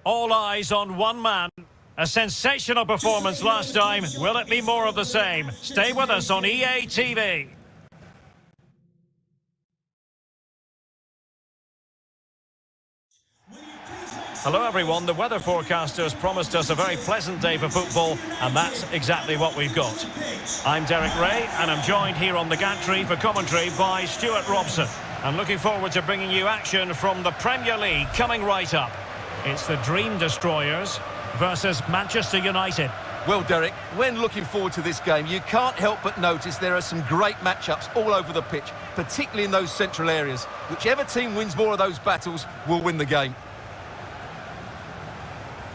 All eyes on one man. A sensational performance last time. Will it be more of the same? Stay with us on EA TV. Hello everyone, the weather forecasters promised us a very pleasant day for football, and that's exactly what we've got. I'm Derek Ray, and I'm joined here on the gantry for commentary by Stuart Robson. I'm looking forward to bringing you action from the Premier League coming right up. It's the Dream Destroyers versus Manchester United. Well, Derek, when looking forward to this game, you can't help but notice there are some great matchups all over the pitch, particularly in those central areas. Whichever team wins more of those battles will win the game.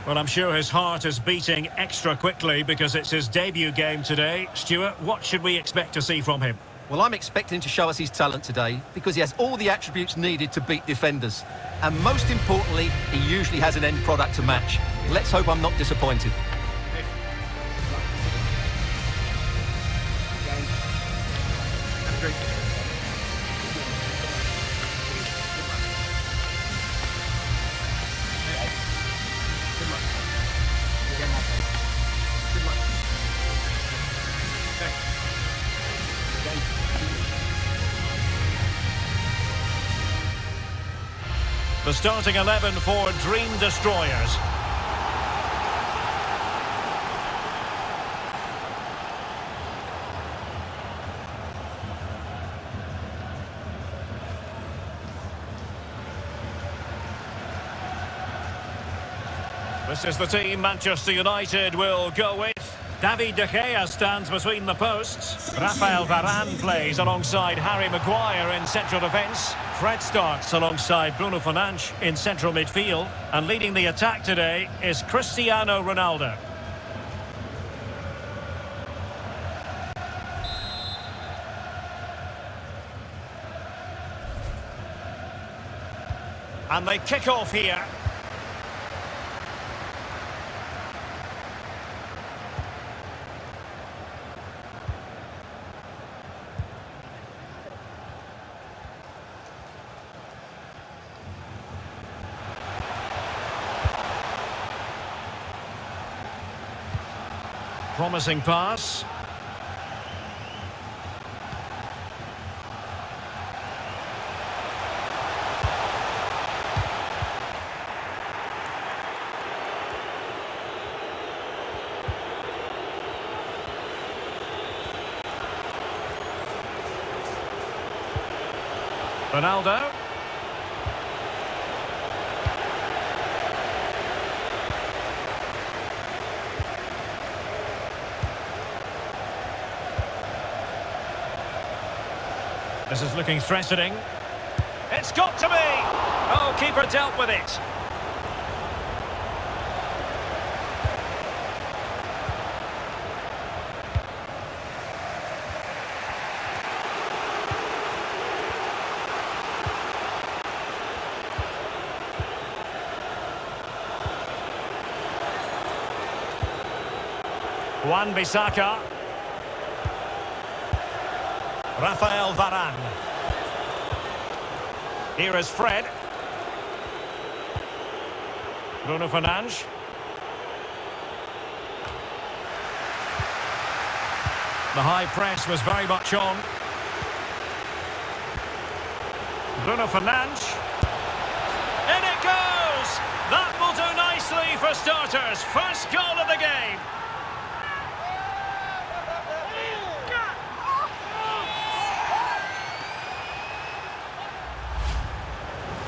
Well, I'm sure his heart is beating extra quickly because it's his debut game today. Stuart, what should we expect to see from him? Well, I'm expecting him to show us his talent today because he has all the attributes needed to beat defenders. And most importantly, he usually has an end product to match. Let's hope I'm not disappointed. The starting 11 for Dream Destroyers. This is the team Manchester United will go with. David De Gea stands between the posts. Rafael Varane plays alongside Harry Maguire in central defence. Fred starts alongside Bruno Fernandes in central midfield. And leading the attack today is Cristiano Ronaldo. And they kick off here. Promising pass. Ronaldo. This is looking threatening. It's got to be! Oh, keeper dealt with it. Wan-Bissaka. Rafael Varane. Here is Fred. Bruno Fernandes. The high press was very much on. Bruno Fernandes. In it goes! That will do nicely for starters. First goal of the game.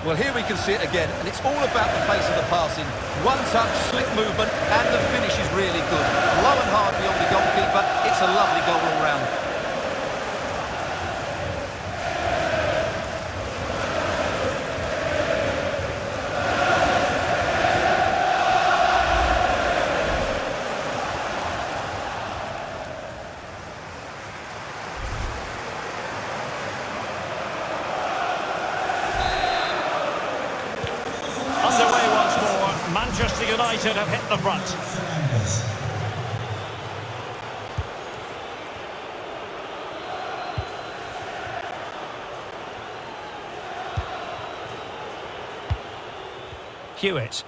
Well, here we can see it again, and it's all about the pace of the passing. One touch, slick movement, and the finish is really good. Low and hard beyond the goalkeeper. It's a lovely goal all round. Manchester United have hit the front. Hewitt.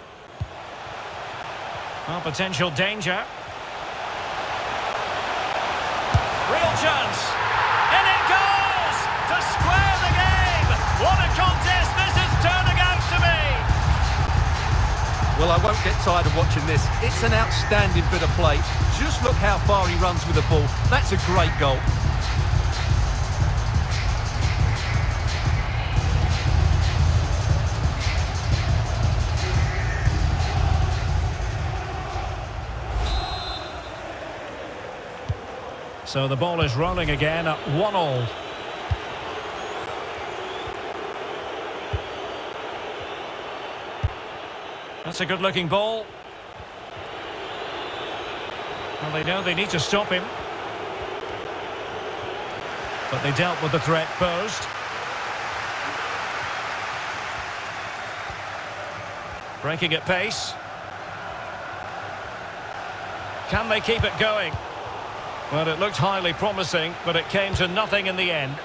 Well, potential danger. Real chance. In it goes! To square the game! What a contest this is turning out to be! Well, I won't get tired of watching this. It's an outstanding bit of play. Just look how far he runs with the ball. That's a great goal. So the ball is rolling again at 1-1. That's a good-looking ball. Well, they know they need to stop him. But they dealt with the threat posed. Breaking at pace. Can they keep it going? Well, it looked highly promising, but it came to nothing in the end.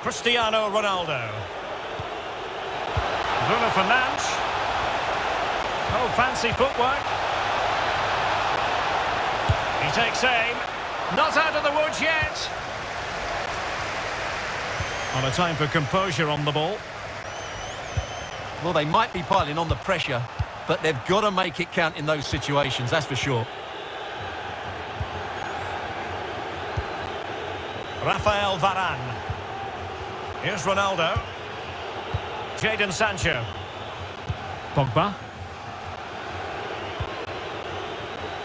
Cristiano Ronaldo. Bruno Fernandes. Oh, fancy footwork. He takes aim. Not out of the woods yet. On a time for composure on the ball. Well, they might be piling on the pressure, but they've got to make it count in those situations, that's for sure. Rafael Varane. Here's Ronaldo. Jadon Sancho. Pogba.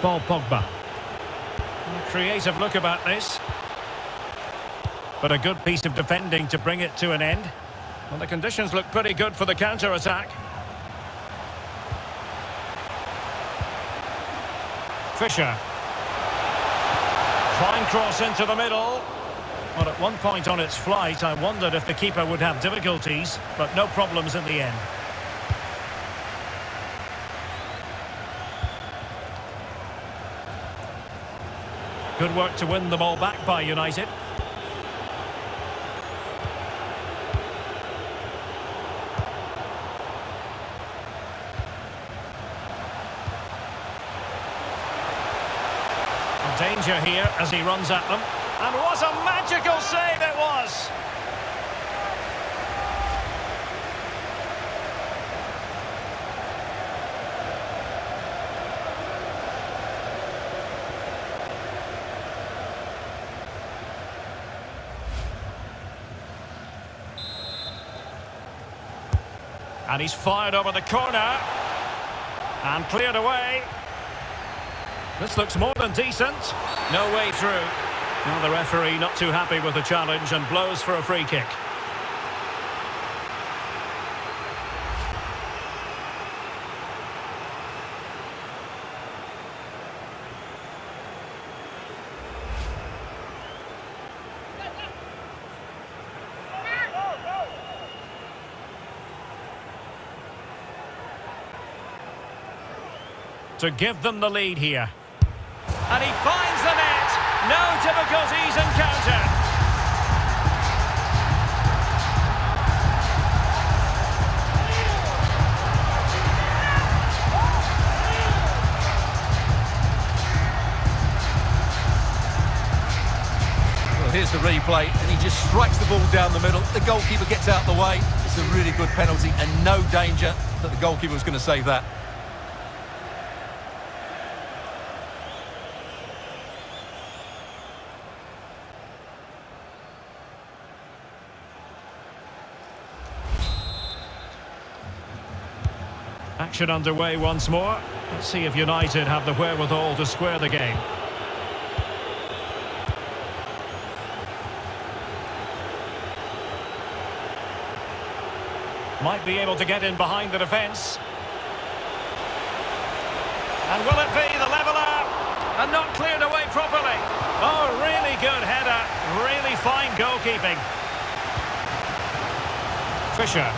Paul Pogba. A creative look about this. But a good piece of defending to bring it to an end. Well, the conditions look pretty good for the counter-attack. Fisher. Fine cross into the middle. Well, at one point on its flight, I wondered if the keeper would have difficulties, but no problems in the end. Good work to win the ball back by United. Danger here as he runs at them. And what a magical save it was! And he's fired over the corner. And cleared away. This looks more than decent. No way through. Now the referee not too happy with the challenge and blows for a free kick. To give them the lead here. And he finds the net. No difficulties encountered. Well, here's the replay, and he just strikes the ball down the middle. The goalkeeper gets out of the way. It's a really good penalty, and no danger that the goalkeeper was going to save that. Action underway once more. Let's see if United have the wherewithal to square the game. Might be able to get in behind the defence. And will it be the leveller? And not cleared away properly. Oh, really good header. Really fine goalkeeping. Fisher.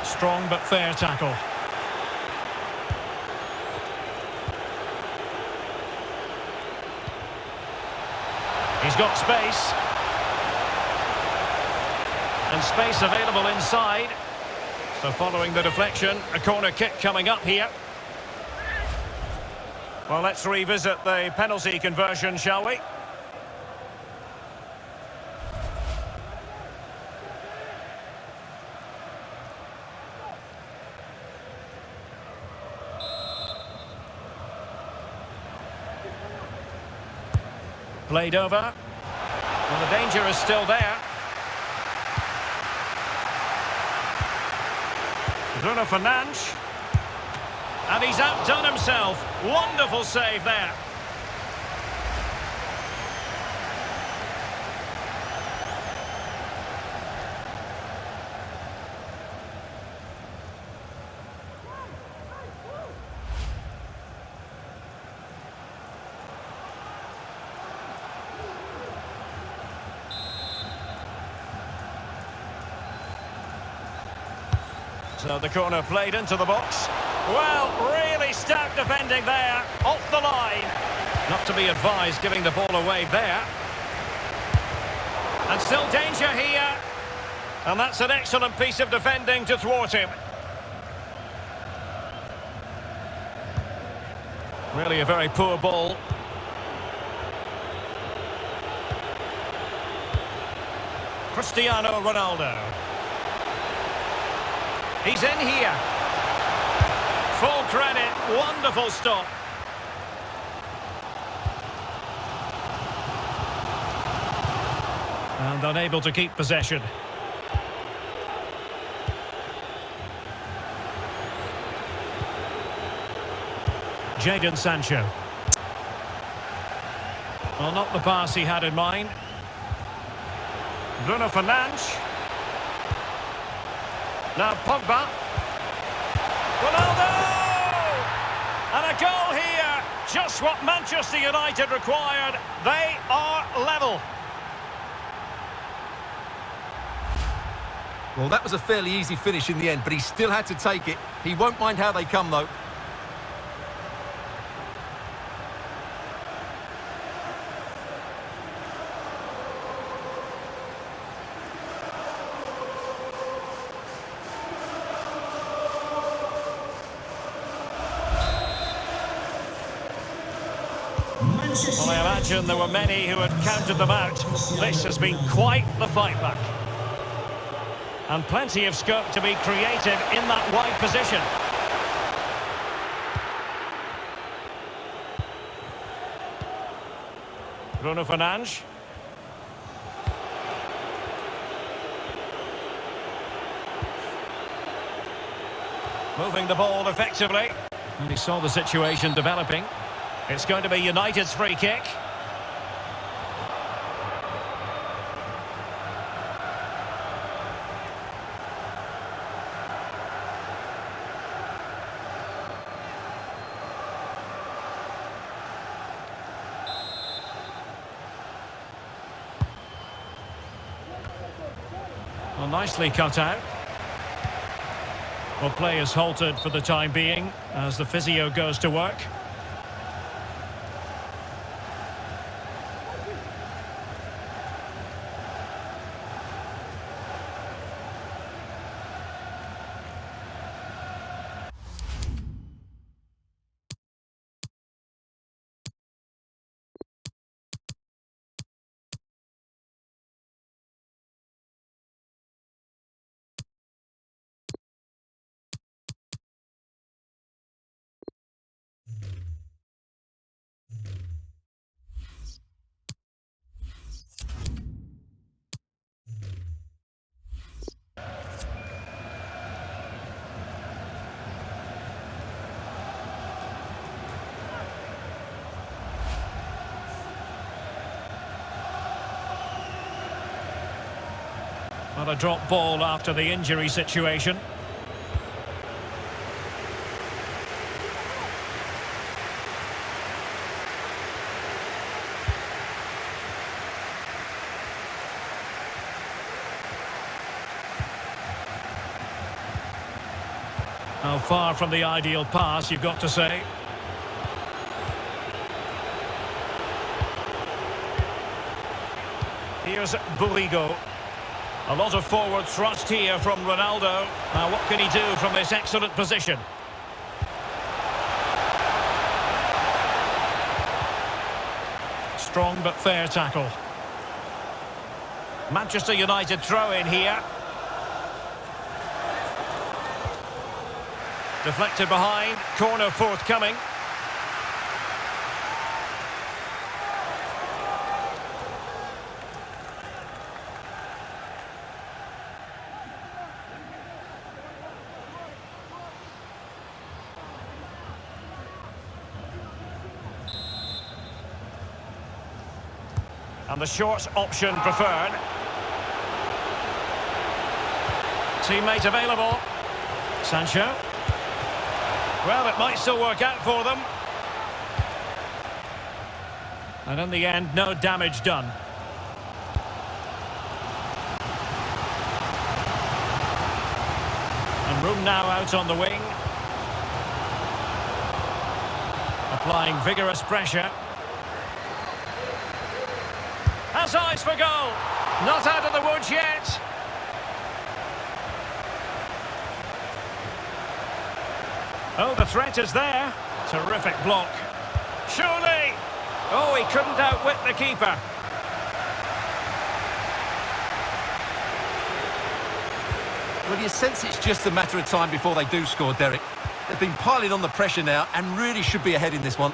Strong but fair tackle. He's got space. And space available inside. So following the deflection, a corner kick coming up here. Well, let's revisit the penalty conversion, shall we? Played over. Well, the danger is still there. Bruno Fernandes. And he's outdone himself. Wonderful save there. So the corner played into the box. Well, really stout defending there. Off the line. Not to be advised giving the ball away there. And still danger here. And that's an excellent piece of defending to thwart him. Really a very poor ball. Cristiano Ronaldo. He's in here. Full credit, wonderful stop. And unable to keep possession. Jadon Sancho. Well, not the pass he had in mind. Bruno Fernandes. Now Pogba. Ronaldo! And a goal here. Just what Manchester United required. They are level. Well, that was a fairly easy finish in the end, but he still had to take it. He won't mind how they come, though. Well, I imagine there were many who had counted them out. This has been quite the fight back. And plenty of scope to be creative in that wide position. Bruno Fernandes. Moving the ball effectively. And he saw the situation developing. It's going to be United's free kick. Well, nicely cut out. Well, play is halted for the time being as the physio goes to work. Well, a drop ball after the injury situation. Now, far from the ideal pass, you've got to say. Here's Burigo. A lot of forward thrust here from Ronaldo. Now, what can he do from this excellent position? Strong but fair tackle. Manchester United throw in here. Deflected behind, corner forthcoming. And the short option preferred. Teammate available. Sancho. Well, it might still work out for them. And in the end, no damage done. And room now out on the wing. Applying vigorous pressure. Has eyes for goal. Not out of the woods yet. Oh, the threat is there. Terrific block. Surely. Oh, he couldn't outwit the keeper. Well, you sense it's just a matter of time before they do score, Derek. They've been piling on the pressure now and really should be ahead in this one.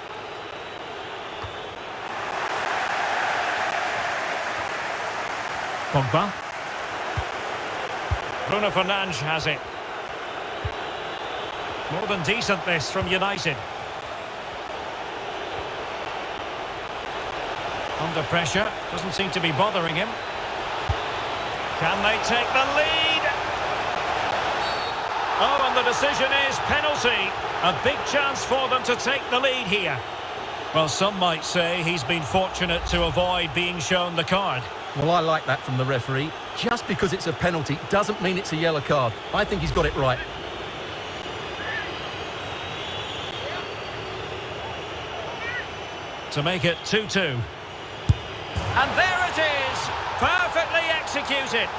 Pogba. Bruno Fernandes has it. More than decent this from United. Under pressure, doesn't seem to be bothering him. Can they take the lead? Oh, and the decision is penalty. A big chance for them to take the lead here. Well, some might say he's been fortunate to avoid being shown the card. Well, I like that from the referee. Just because it's a penalty doesn't mean it's a yellow card. I think he's got it right. To make it 2-2. And there it is! Perfectly executed.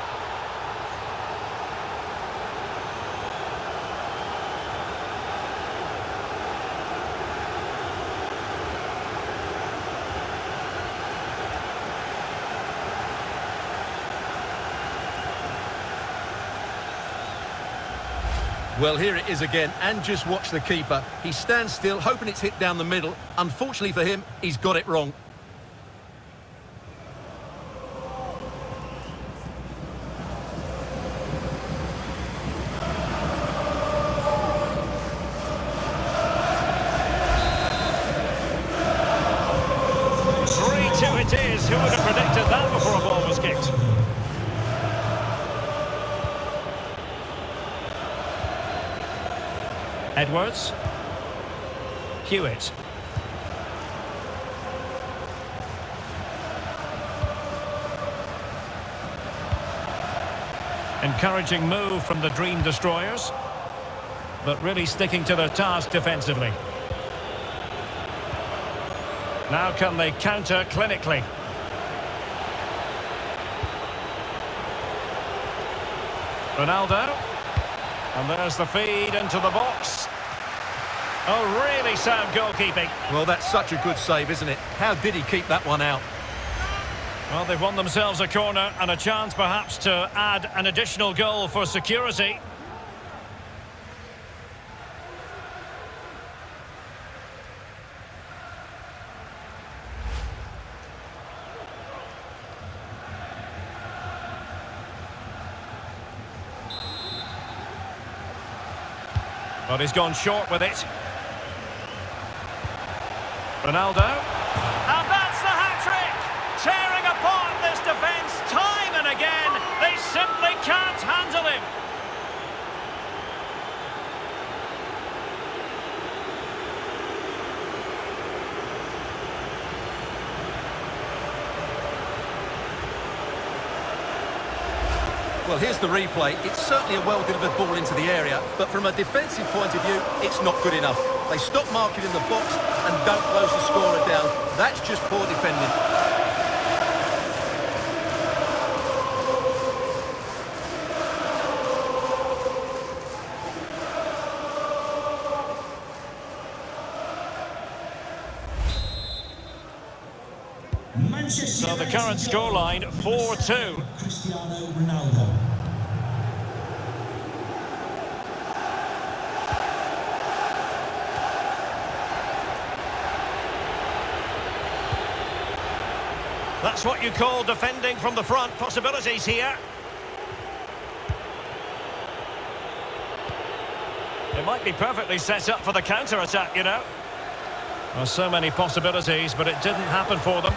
Well, here it is again, and just watch the keeper. He stands still, hoping it's hit down the middle. Unfortunately for him, he's got it wrong. It is. Who would have predicted that before a ball was kicked? Edwards. Hewitt. Encouraging move from the Dream Destroyers, but really sticking to their task defensively. Now can they counter clinically? Ronaldo. And there's the feed into the box. Oh, really sound goalkeeping. Well, that's such a good save, isn't it? How did he keep that one out? Well, they've won themselves a corner and a chance perhaps to add an additional goal for security. But he's gone short with it. Ronaldo. And that's the hat-trick! Tearing apart this defence time and again. They simply can't handle him. Well, here's the replay. It's certainly a well-delivered ball into the area, but from a defensive point of view, it's not good enough. They stop marking in the box and don't close the scorer down. That's just poor defending. So the current scoreline, 4-2. Cristiano Ronaldo. That's what you call defending from the front. Possibilities here. It might be perfectly set up for the counter-attack, you know. Well, so many possibilities, but it didn't happen for them.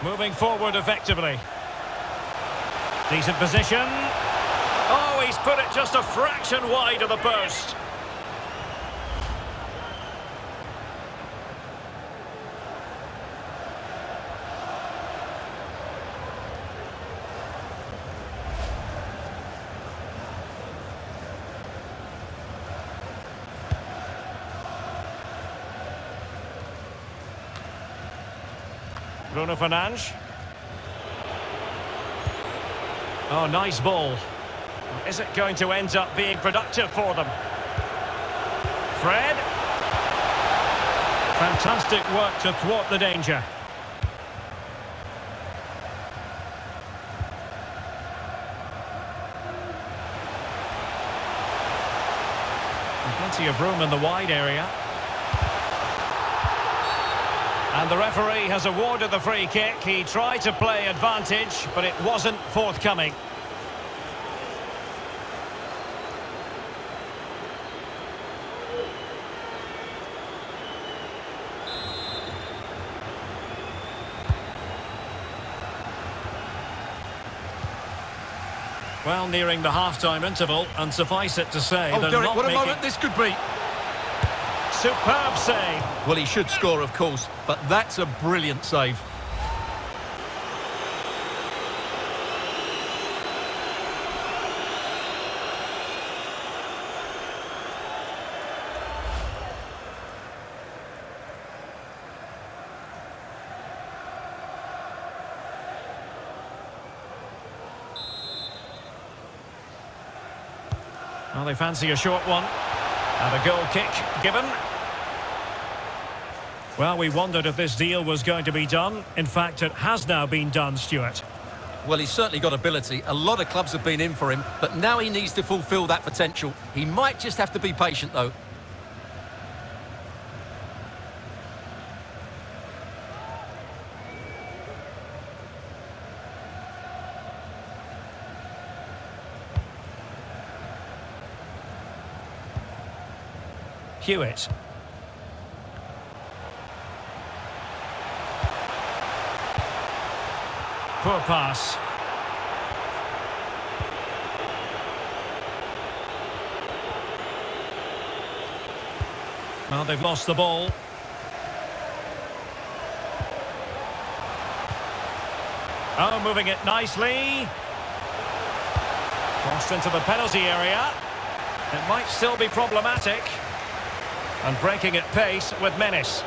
Moving forward effectively. Decent position. Oh, he's put it just a fraction wide of the post. Bruno Fernandes. Oh, nice ball. Is it going to end up being productive for them? Fred. Fantastic work to thwart the danger. Plenty of room in the wide area. And the referee has awarded the free kick. He tried to play advantage, but it wasn't forthcoming. Well, nearing the half-time interval, and suffice it to say, Oh, they're Derek, not what a making... moment this could be. Superb save. Well, he should score, of course, but that's a brilliant save. Well, they fancy a short one. And a goal kick given. Well, we wondered if this deal was going to be done. In fact, it has now been done, Stuart. Well, he's certainly got ability. A lot of clubs have been in for him, but now he needs to fulfil that potential. He might just have to be patient, though. Hewitt. Poor pass. Well, they've lost the ball. Oh, moving it nicely. Crossed into the penalty area. It might still be problematic. And breaking at pace with menace.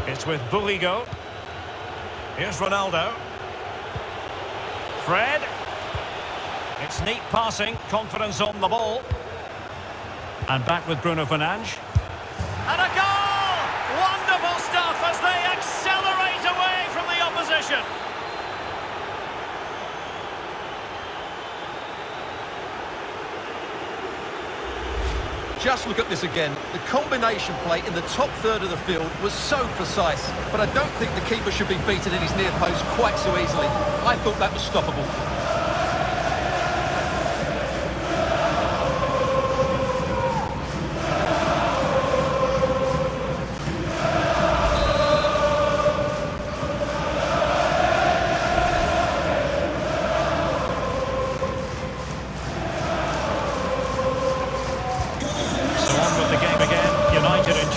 It's with Bulligo. Here's Ronaldo. Fred. It's neat passing, confidence on the ball. And back with Bruno Fernandes. And a goal! Wonderful stuff as they accelerate away from the opposition. Just look at this again. The combination play in the top third of the field was so precise, but I don't think the keeper should be beaten in his near post quite so easily. I thought that was stoppable.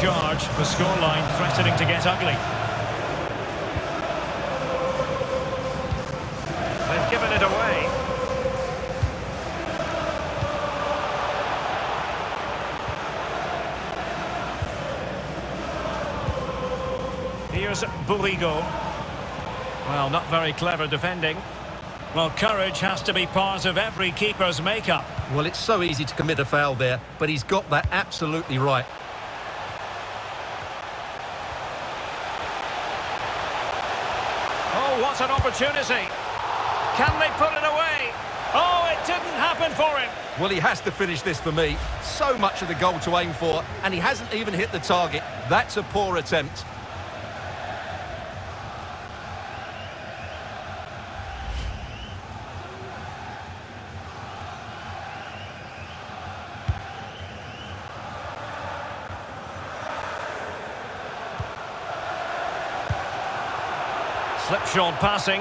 Charge, the scoreline threatening to get ugly. They've given it away. Here's Bulligo. Well, not very clever defending. Well, courage has to be part of every keeper's makeup. Well, it's so easy to commit a foul there, but he's got that absolutely right. Oh, what an opportunity. Can they put it away? Oh, it didn't happen for him. Well, he has to finish this for me. So much of the goal to aim for, and he hasn't even hit the target. That's a poor attempt. Slipshod passing.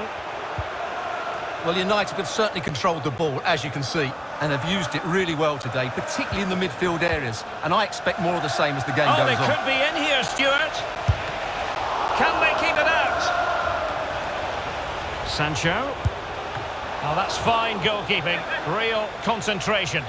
Well, United have certainly controlled the ball, as you can see, and have used it really well today, particularly in the midfield areas. And I expect more of the same as the game Oh, goes they on. could be in here, Stuart. Can they keep it out? Sancho. Oh, that's fine goalkeeping. Real concentration.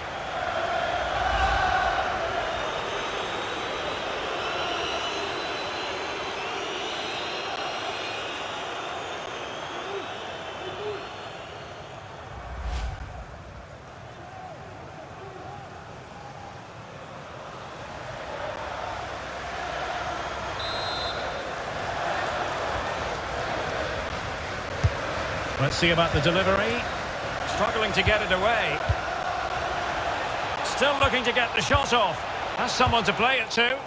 Let's see about the delivery. Struggling to get it away. Still looking to get the shot off. Has someone to play it to.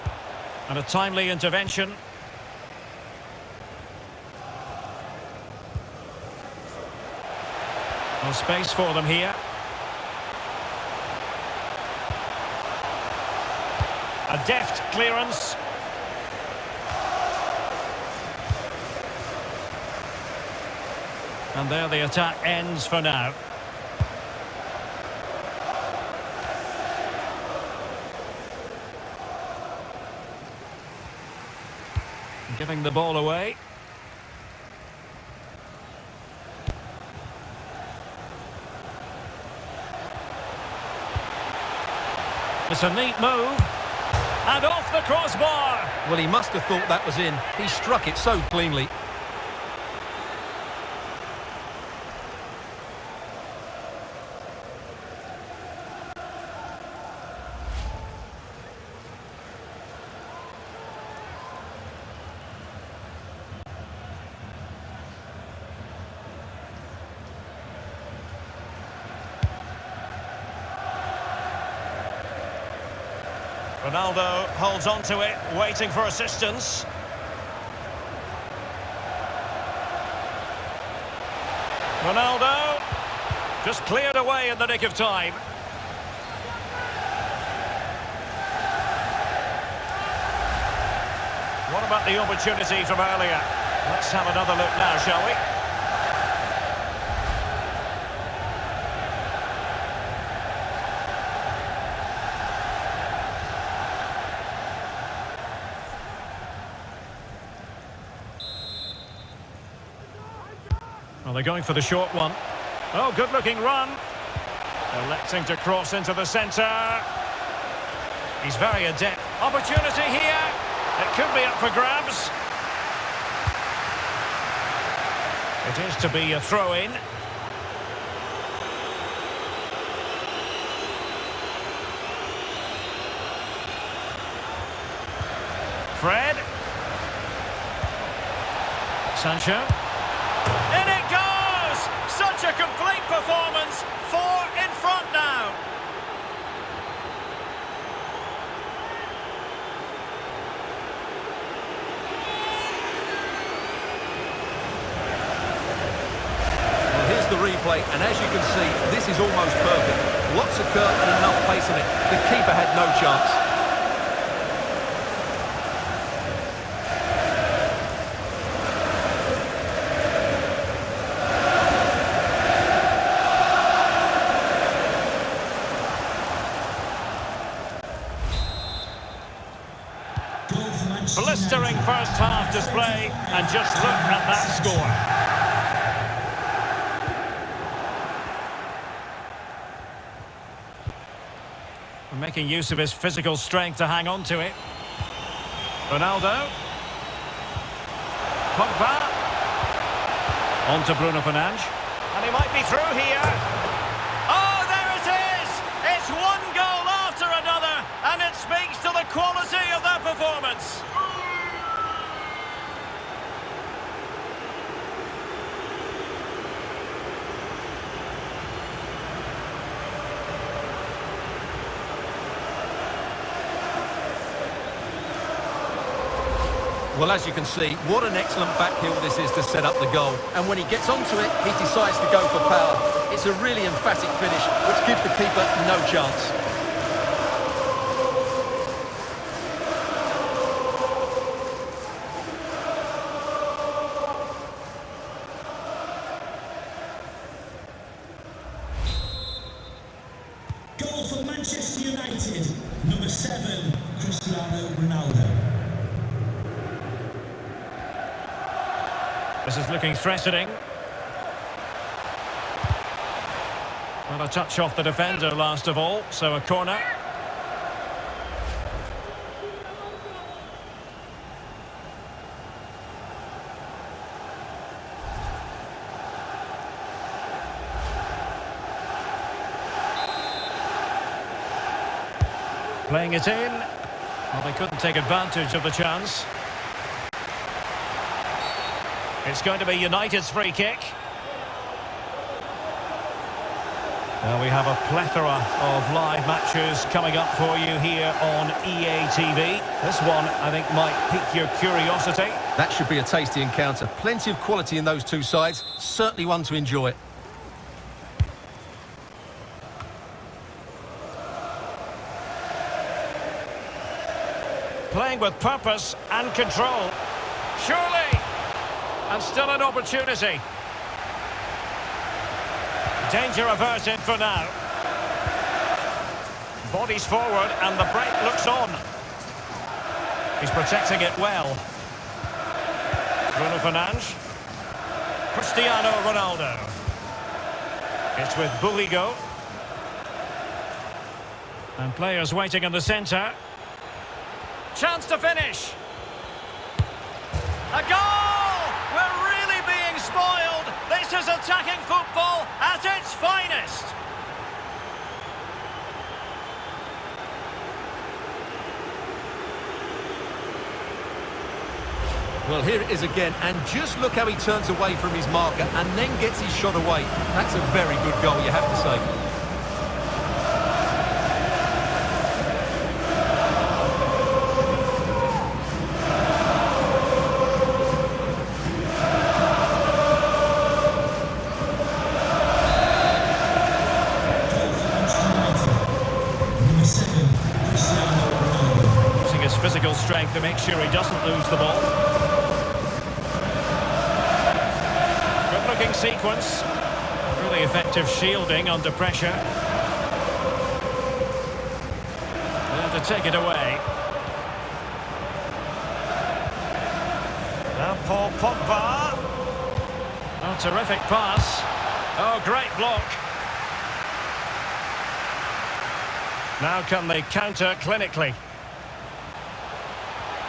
And a timely intervention. No space for them here. A deft clearance. And there the attack ends for now. Giving the ball away. It's a neat move. And off the crossbar. Well, he must have thought that was in. He struck it so cleanly. Ronaldo holds on to it, waiting for assistance. Ronaldo just cleared away in the nick of time. What about the opportunity from earlier? Let's have another look now, shall we? Well, they're going for the short one. Oh, good-looking run. Electing to cross into the centre. He's very adept. Opportunity here. It could be up for grabs. It is to be a throw-in. Fred. Sancho. In it goes! Such a complete performance. 4 in front now. Well, here's the replay, and as you can see, this is almost perfect. Lots of curve and enough pace in it. The keeper had no chance. Blistering first half display, and just look at that score. Making use of his physical strength to hang on to it. Ronaldo. Pogba. On to Bruno Fernandes. And he might be through here. Oh, there it is! Well, as you can see, what an excellent backheel this is to set up the goal. And when he gets onto it, he decides to go for power. It's a really emphatic finish, which gives the keeper no chance. Goal for Manchester United, number 7, Cristiano Ronaldo. This is looking threatening. Well, a touch off the defender last of all, so a corner. Playing it in. Well, they couldn't take advantage of the chance. It's going to be United's free kick. Now we have a plethora of live matches coming up for you here on EA TV. This one, I think, might pique your curiosity. That should be a tasty encounter. Plenty of quality in those two sides. Certainly one to enjoy. Playing with purpose and control. Surely! And still an opportunity. Danger averted for now. Bodies forward and the break looks on. He's protecting it well. Bruno Fernandes. Cristiano Ronaldo. It's with Buligo. And players waiting in the centre. Chance to finish. A goal! We're really being spoiled. This is attacking football at its finest. Well, here it is again, and just look how he turns away from his marker and then gets his shot away. That's a very good goal, you have to say. Physical strength to make sure he doesn't lose the ball. Good looking sequence. Really effective shielding under pressure. There to take it away. Now Paul Pogba. Oh, terrific pass. Oh, great block. Now can they counter clinically?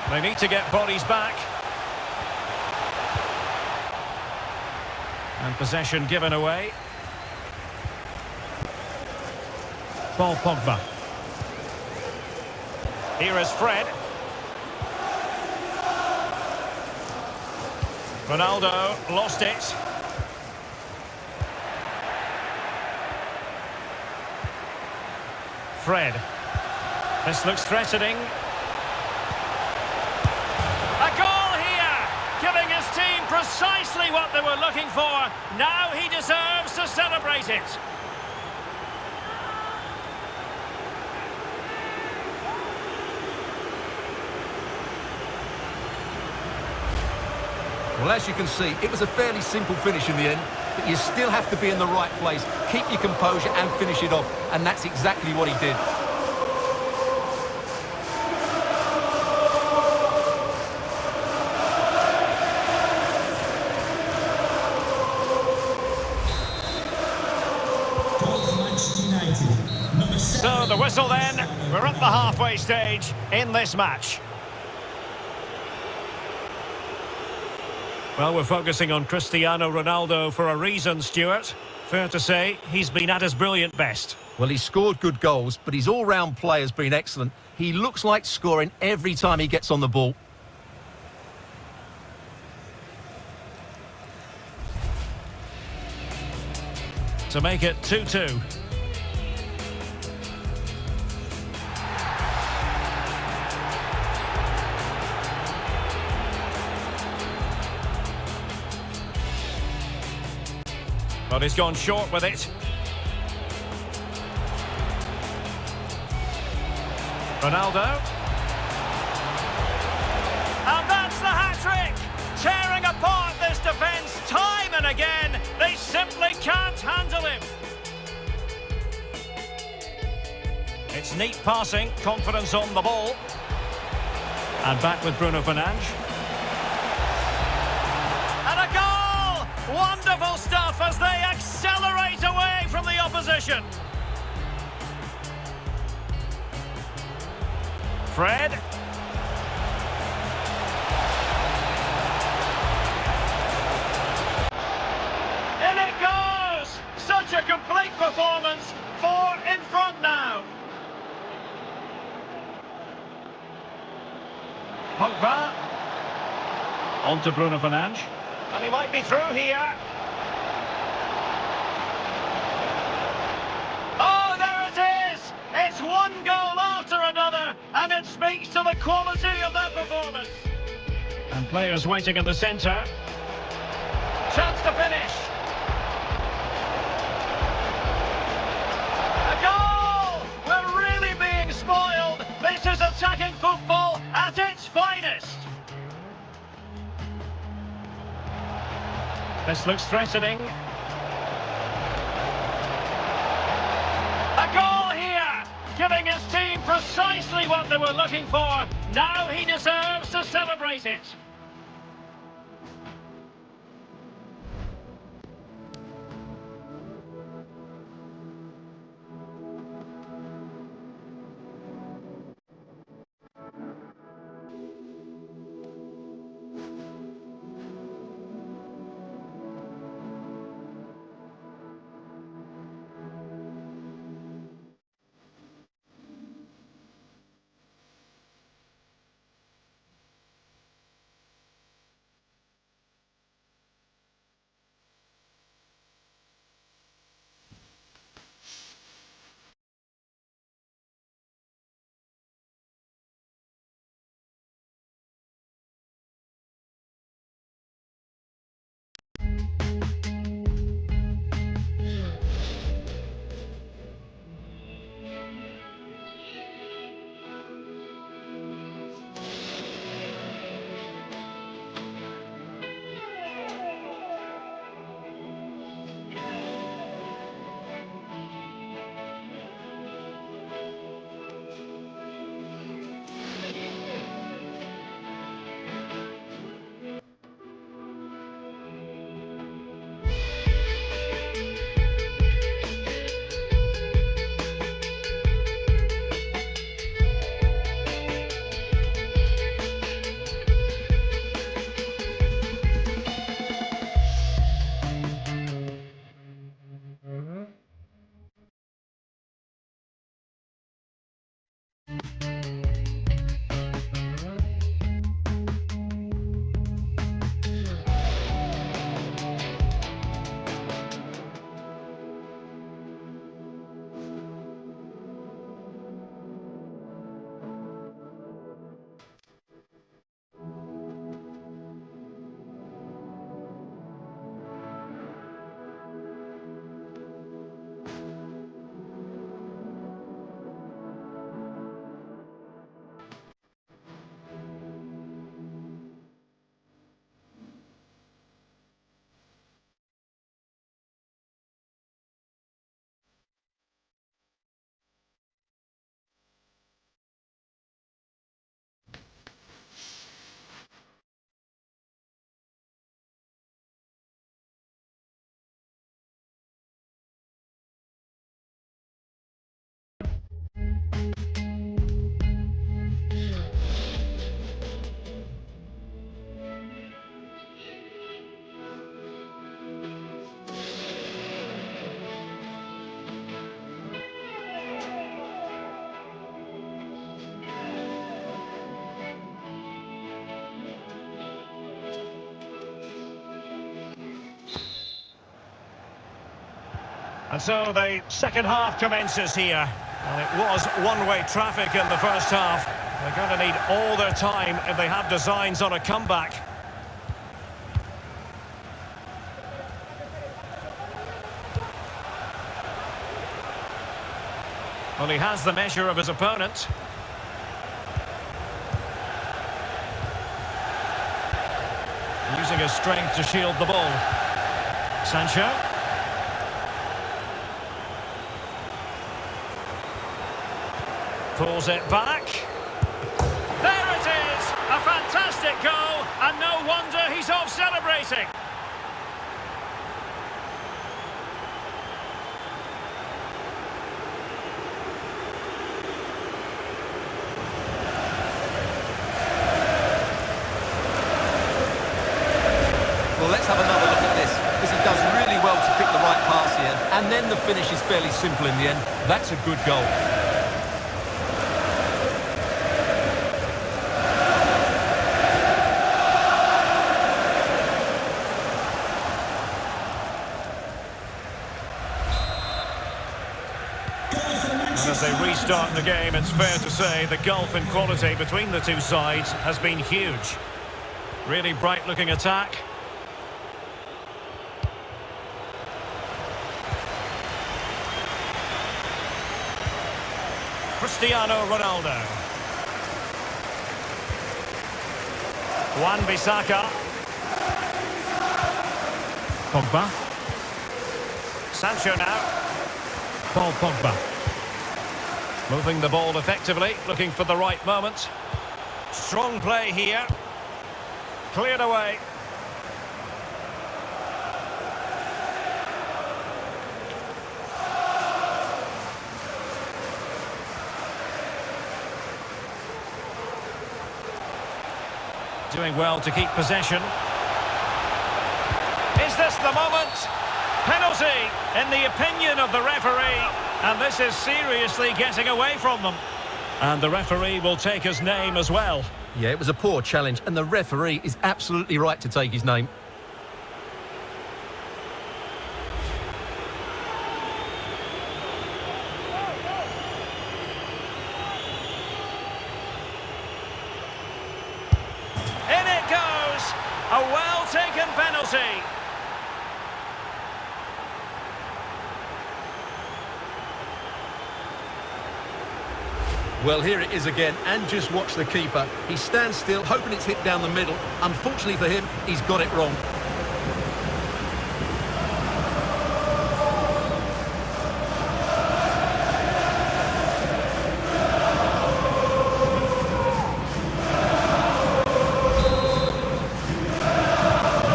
They need to get bodies back. And possession given away. Paul Pogba. Here is Fred. Ronaldo lost it. Fred. This looks threatening. Precisely what they were looking for. Now he deserves to celebrate it. Well, as you can see, it was a fairly simple finish in the end, but you still have to be in the right place, keep your composure and finish it off, and that's exactly what he did. So the whistle then, we're at the halfway stage in this match. Well, we're focusing on Cristiano Ronaldo for a reason, Stuart. Fair to say, he's been at his brilliant best. Well, he's scored good goals, but his all-round play has been excellent. He looks like scoring every time he gets on the ball. To make it 2-2. But he's gone short with it. Ronaldo. And that's the hat-trick! Tearing apart this defence time and again. They simply can't handle him. It's neat passing, confidence on the ball. And back with Bruno Fernandes. And a goal! Wonderful stuff as they accelerate away from the opposition. Fred. In it goes! Such a complete performance. 4 in front now. Pogba. On to Bruno Fernandes. And he might be through here. Oh, there it is! It's one goal after another, and it speaks to the quality of their performance. And players waiting in the centre. Chance to finish. A goal! We're really being spoiled. This is attacking football at its finest. This looks threatening. A goal here, giving his team precisely what they were looking for. Now he deserves to celebrate it. And so the second half commences here. And it was one-way traffic in the first half. They're going to need all their time if they have designs on a comeback. Well, he has the measure of his opponent. Using his strength to shield the ball. Sancho. Pulls it back. There it is! A fantastic goal, and no wonder he's off celebrating. Well, let's have another look at this, because he does really well to pick the right pass here, and then the finish is fairly simple in the end. That's a good goal. And as they restart the game, it's fair to say the gulf in quality between the two sides has been huge. Really bright-looking attack. Cristiano Ronaldo. Wan-Bissaka. Pogba. Sancho now. Paul Pogba. Moving the ball effectively, looking for the right moment. Strong play here. Cleared away. Doing well to keep possession. Is this the moment? Penalty, in the opinion of the referee. And this is seriously getting away from them. And the referee will take his name as well. Yeah, it was a poor challenge, and the referee is absolutely right to take his name. In it goes! A well-taken penalty. Well, here it is again, and just watch the keeper. He stands still, hoping it's hit down the middle. Unfortunately for him, he's got it wrong.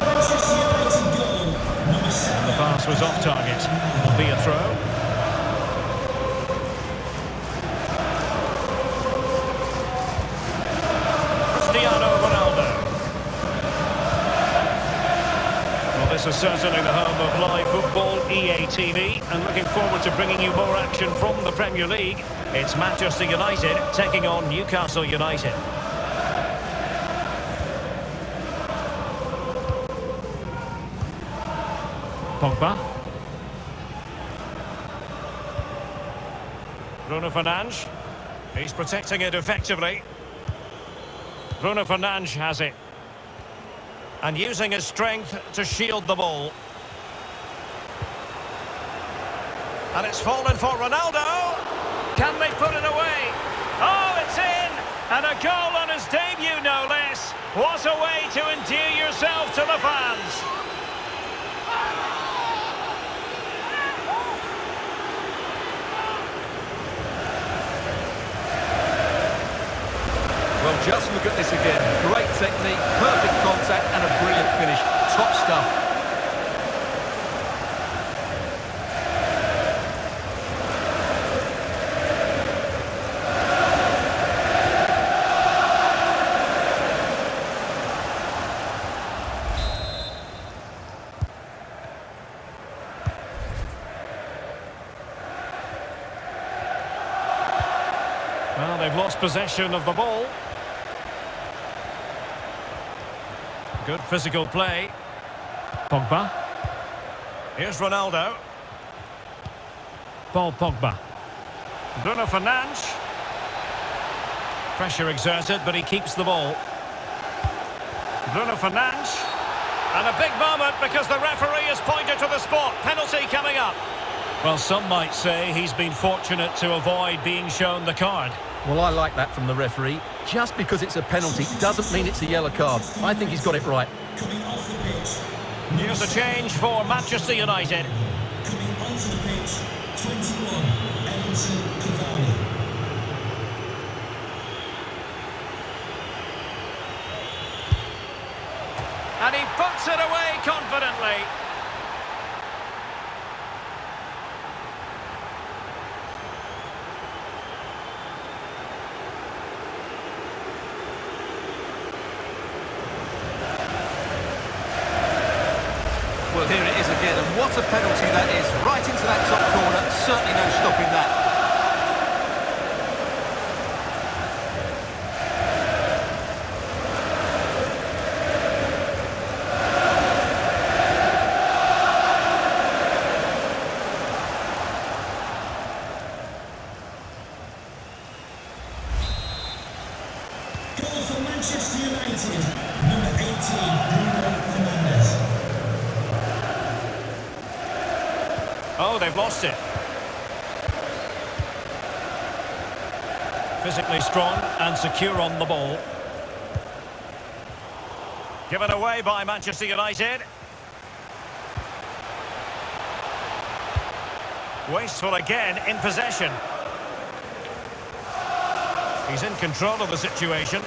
Manchester United goal, number 7. The pass was off target. Will be a throw. Cristiano Ronaldo. Well, this is certainly the home of live football, EA TV, and looking forward to bringing you more action from the Premier League. It's Manchester United taking on Newcastle United. Pogba. Bruno Fernandes. He's protecting it effectively. Bruno Fernandes has it. And using his strength to shield the ball. And it's fallen for Ronaldo. Can they put it away? Oh, it's in! And a goal on his debut, no less. What a way to endear yourself to the fans. Well, just look at this again. Great technique, perfect contact, and a brilliant finish. Top stuff. Well, they've lost possession of the ball. Good physical play. Pogba. Here's Ronaldo. Paul Pogba. Bruno Fernandes. Pressure exerted, but he keeps the ball. Bruno Fernandes. And a big moment because the referee has pointed to the spot. Penalty coming up. Well, some might say he's been fortunate to avoid being shown the card. Well, I like that from the referee. Just because it's a penalty doesn't mean it's a yellow card. I think he's got it right. Coming off the pitch. Here's a change for Manchester United. Coming onto the pitch, 21, Edinson Cavani. And he puts it away confidently. Well, here it is again, and what a penalty that is. Right into that top corner, certainly no stopping that. Goal for Manchester United, number 18, Bruno Fernandes. Oh, they've lost it. Physically strong and secure on the ball. Given away by Manchester United. Wasteful again in possession. He's in control of the situation.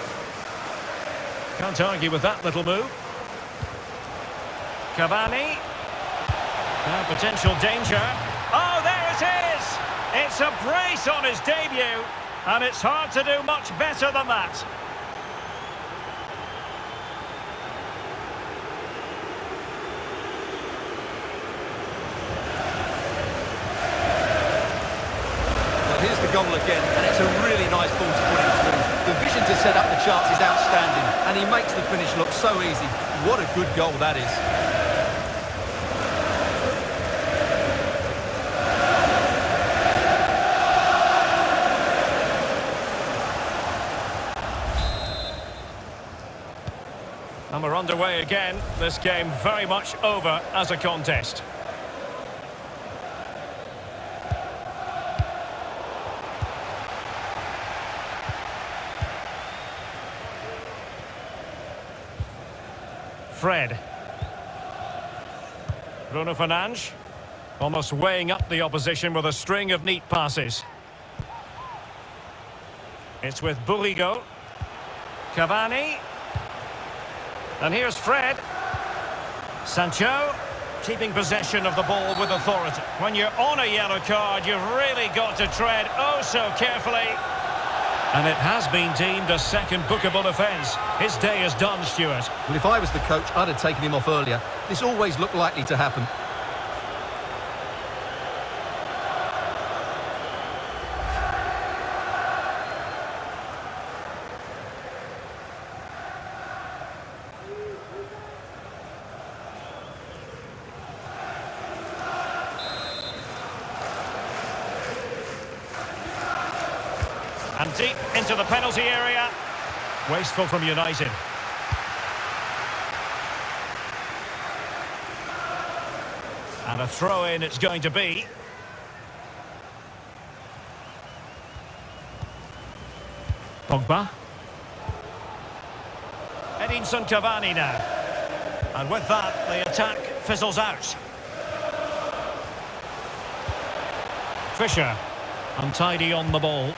Can't argue with that little move. Cavani. Now potential danger. Oh, there it is! It's a brace on his debut, and it's hard to do much better than that. Well, here's the goal again, and it's a really nice ball to put in through. The vision to set up the chance is outstanding, and he makes the finish look so easy. What a good goal that is. And we're underway again. This game very much over as a contest. Fred. Bruno Fernandes. Almost weighing up the opposition with a string of neat passes. It's with Bourigeaud. Cavani. And here's Fred. Sancho, keeping possession of the ball with authority. When you're on a yellow card, you've really got to tread oh so carefully. And it has been deemed a second bookable offence. His day is done, Stuart. Well, if I was the coach, I'd have taken him off earlier. This always looked likely to happen. And deep into the penalty area. Wasteful from United. And a throw-in it's going to be. Pogba. Edinson Cavani now. And with that, the attack fizzles out. Fisher, untidy on the ball.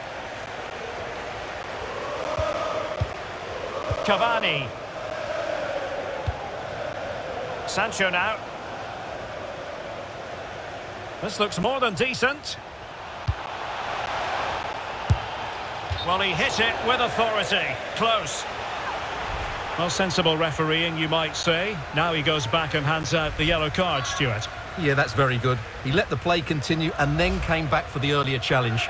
Cavani. Sancho now. This looks more than decent. Well, he hit it with authority. Close. Well, sensible refereeing, you might say. Now he goes back and hands out the yellow card, Stuart. Yeah, that's very good. He let the play continue and then came back for the earlier challenge.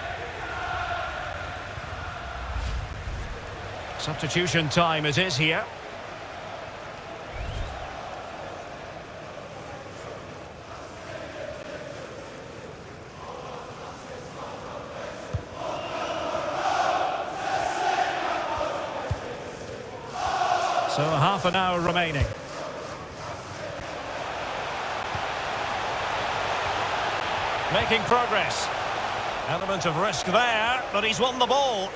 Substitution time it is here. So half an hour remaining. Making progress. Element of risk there, but he's won the ball.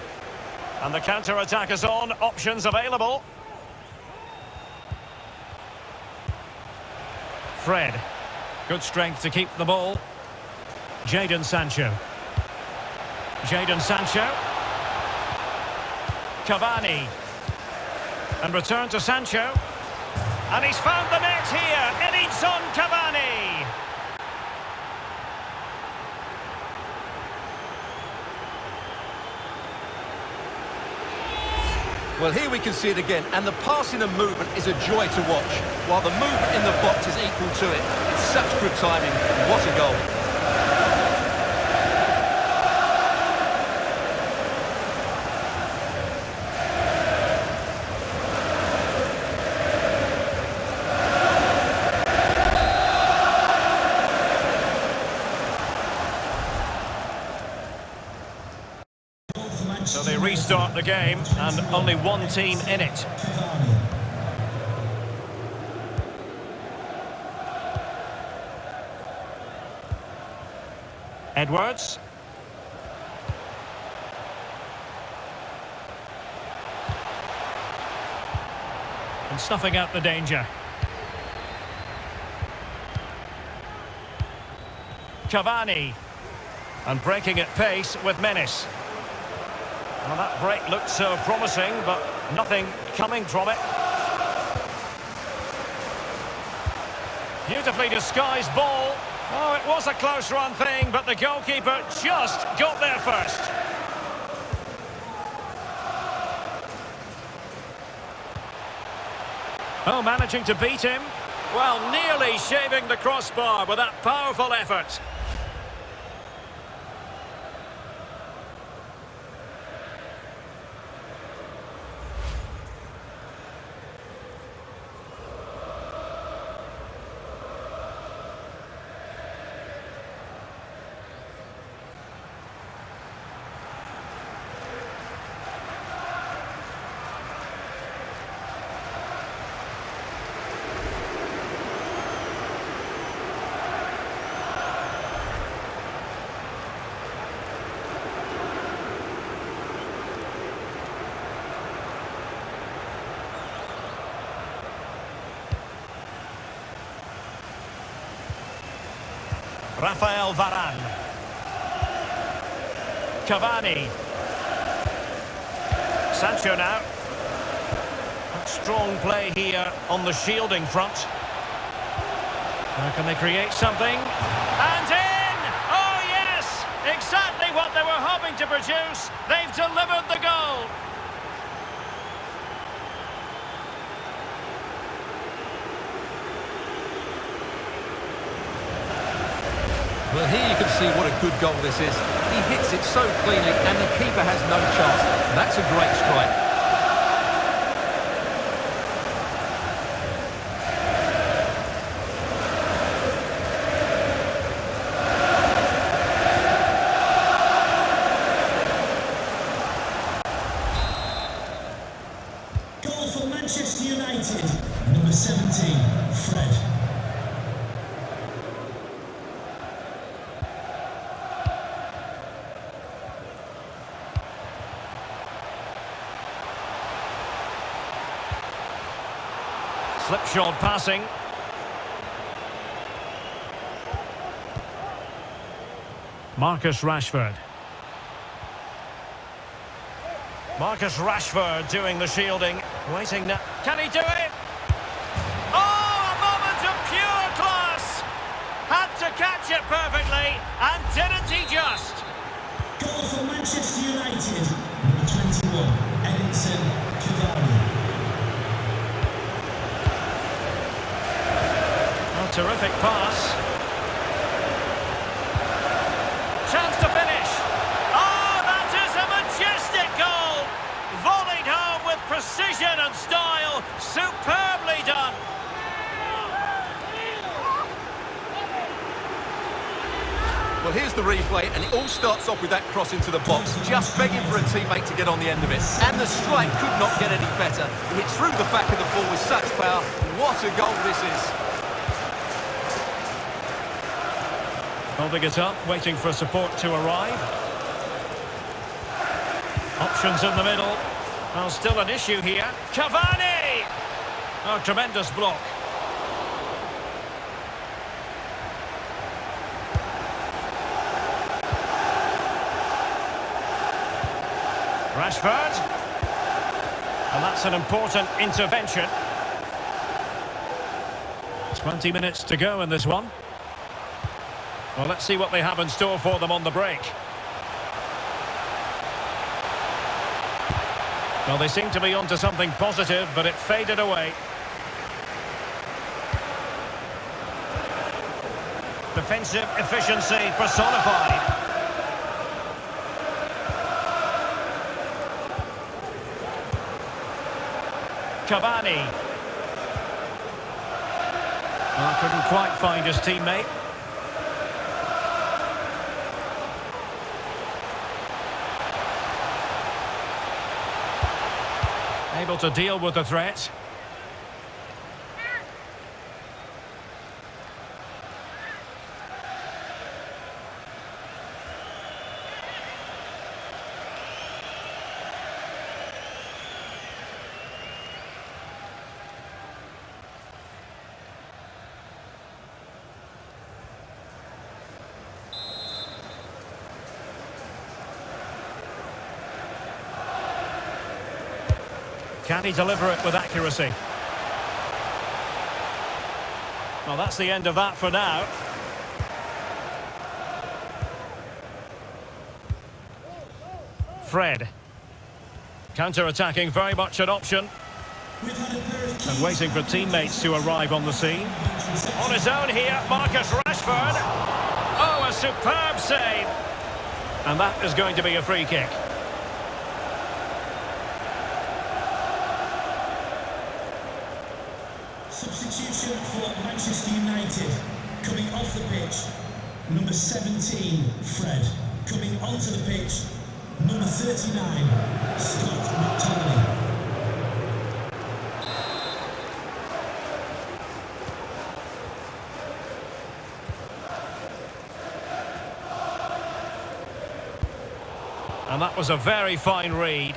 And the counter-attack is on. Options available. Fred. Good strength to keep the ball. Jadon Sancho. Jadon Sancho. Cavani. And return to Sancho. And he's found the net here. Edinson Cavani. Well, here we can see it again, and the passing and movement is a joy to watch, while the movement in the box is equal to it. It's such good timing. What a goal. So they restart the game, and only one team in it. Edwards. And snuffing out the danger. Cavani. And breaking at pace with menace. Well, that break looked so promising, but nothing coming from it. Beautifully disguised ball. Oh, it was a close run thing, but the goalkeeper just got there first. Oh, managing to beat him. Well, nearly shaving the crossbar with that powerful effort. Rafael Varane. Cavani. Sancho now. Strong play here on the shielding front. Now can they create something? And in! Oh yes! Exactly what they were hoping to produce. They've delivered the goal. Well, here you can see what a good goal this is. He hits it so cleanly and the keeper has no chance. That's a great strike. Goal for Manchester United, number 17, Fred. Slipshod passing. Marcus Rashford. Marcus Rashford doing the shielding. Waiting now. Can he do it? Oh, a moment of pure class! Had to catch it perfectly, and didn't he just? Goal for Manchester United, number 21, Edinson Cavani. Terrific pass. Chance to finish. Oh, that is a majestic goal. Volleyed home with precision and style. Superbly done. Well, here's the replay, and it all starts off with that cross into the box, just begging for a teammate to get on the end of it. And the strike could not get any better. He hits through the back of the ball with such power. What a goal this is. Holding it up, waiting for support to arrive. Options in the middle. Well, still an issue here. Cavani! Oh, tremendous block. Rashford. And that's an important intervention. 20 minutes to go in this one. Well, let's see what they have in store for them on the break. Well, they seem to be onto something positive, but it faded away. Defensive efficiency personified. Cavani. Well, couldn't quite find his teammate. Able to deal with the threat. Can he deliver it with accuracy? Well, that's the end of that for now. Fred. Counter-attacking, very much an option. And waiting for teammates to arrive on the scene. On his own here, Marcus Rashford. Oh, a superb save. And that is going to be a free kick. Substitution for Manchester United. Coming off the pitch, number 17, Fred. Coming onto the pitch, number 39, Scott McTominay. And that was a very fine read.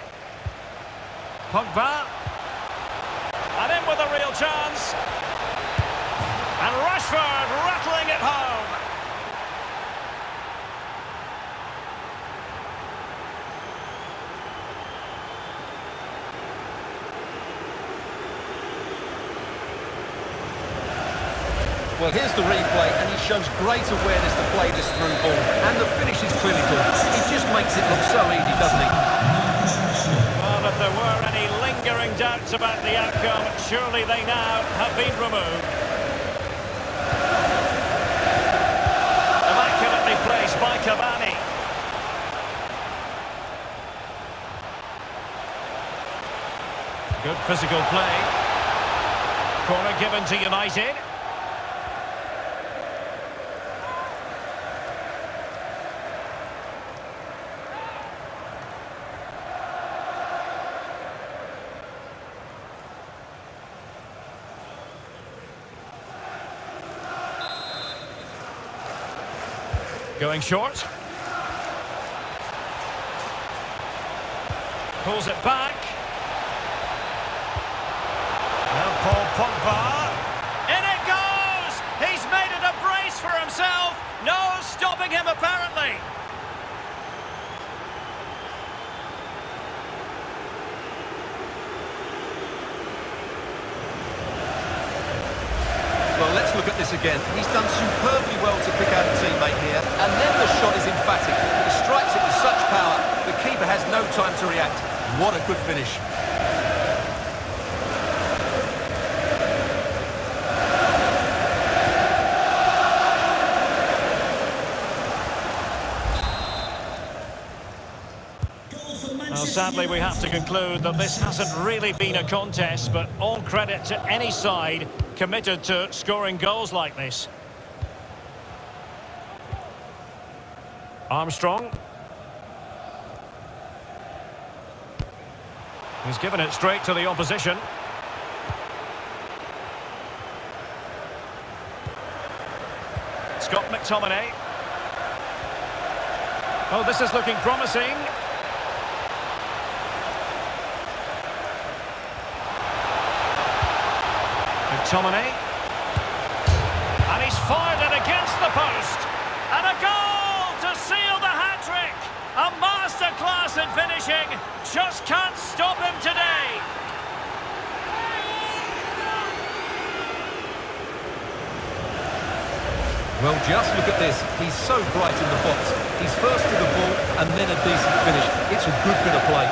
Pogba. And in with a real chance. And Rashford rattling it home. Well, here's the replay, and he shows great awareness to play this through ball. And the finish is clinical. He just makes it look so easy, doesn't he? Well, if there were any lingering doubts about the outcome, surely they now have been removed. Immaculately placed by Cavani. Good physical play. Corner given to United. Going short. Pulls it back. Now Paul Pogba. In it goes! He's made it a brace for himself. No stopping him apparently. Well, let's look at this again. He's done superbly well to pick out a teammate here, and then the shot is emphatic. He strikes it with such power, the keeper has no time to react. What a good finish. Well, sadly, we have to conclude that this hasn't really been a contest, but all credit to any side committed to scoring goals like this. Armstrong. He's given it straight to the opposition. Scott McTominay. Oh, this is looking promising. McTominay. And he's fired it against the post. And a goal to seal the hat-trick. A masterclass in finishing. Just can't stop him today. Well, just look at this. He's so bright in the box. He's first to the ball and then a decent finish. It's a good bit of play.